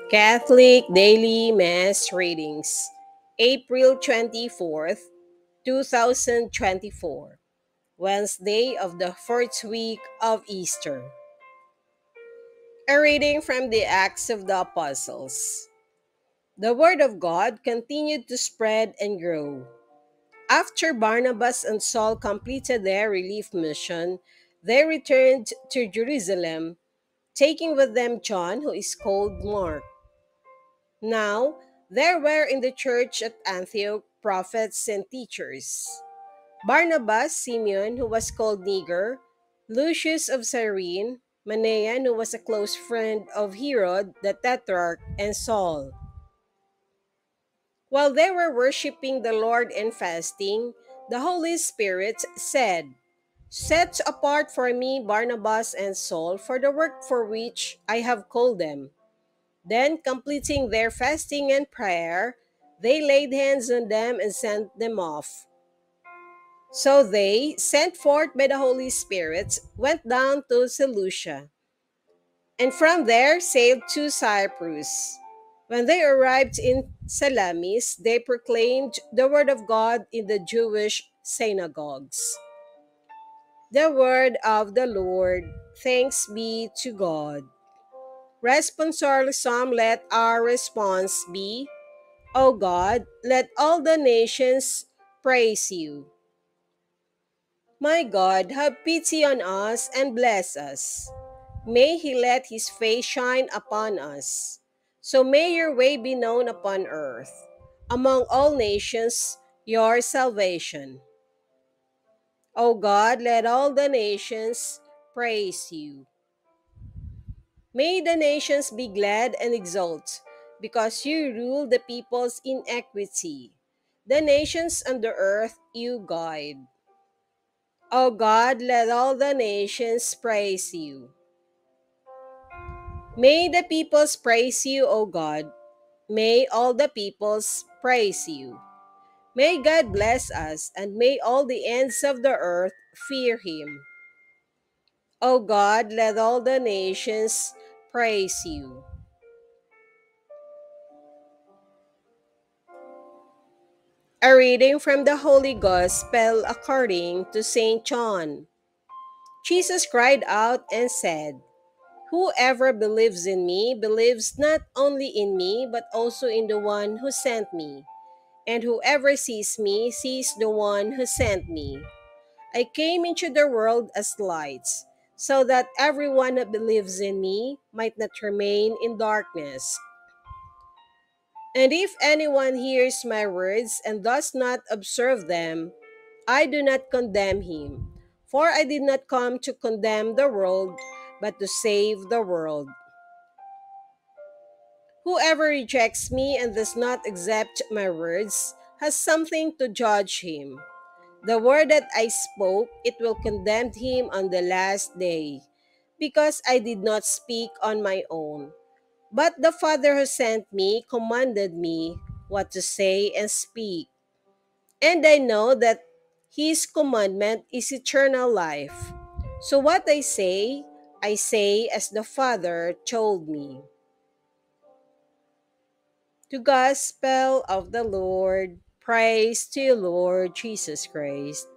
Catholic Daily Mass Readings, April 24th, 2024, Wednesday of the fourth week of Easter. A reading from the Acts of the Apostles. The Word of God continued to spread and grow. After Barnabas and Saul completed their relief mission, they returned to Jerusalem, taking with them John, who is called Mark. Now, there were in the church at Antioch prophets and teachers: Barnabas, Simeon, who was called Niger, Lucius of Cyrene, Manaen, who was a close friend of Herod the Tetrarch, and Saul. While they were worshiping the Lord and fasting, the Holy Spirit said, "Set apart for me Barnabas and Saul for the work for which I have called them." Then, completing their fasting and prayer, they laid hands on them and sent them off. So they, sent forth by the Holy Spirit, went down to Seleucia, and from there sailed to Cyprus. When they arrived in Salamis, they proclaimed the word of God in the Jewish synagogues. The word of the Lord. Thanks be to God. Responsorial Psalm. Let our response be, O God, let all the nations praise you. My God, have pity on us and bless us. May he let his face shine upon us. So may your way be known upon earth, among all nations, your salvation. O God, let all the nations praise you. May the nations be glad and exult, because you rule the peoples in equity. The nations on the earth you guide. O God, let all the nations praise you. May the peoples praise you, O God. May all the peoples praise you. May God bless us, and may all the ends of the earth fear him. O God, let all the nations praise you. A reading from the Holy Gospel according to St. John. Jesus cried out and said, "Whoever believes in me believes not only in me, but also in the one who sent me. And whoever sees me sees the one who sent me. I came into the world as lights, so that everyone who believes in me might not remain in darkness. And if anyone hears my words and does not observe them, I do not condemn him. For I did not come to condemn the world, but to save the world. Whoever rejects me and does not accept my words has something to judge him. The word that I spoke, it will condemn him on the last day, because I did not speak on my own. But the Father who sent me commanded me what to say and speak. And I know that his commandment is eternal life. So what I say as the Father told me." The Gospel of the Lord. Praise to you, Lord Jesus Christ.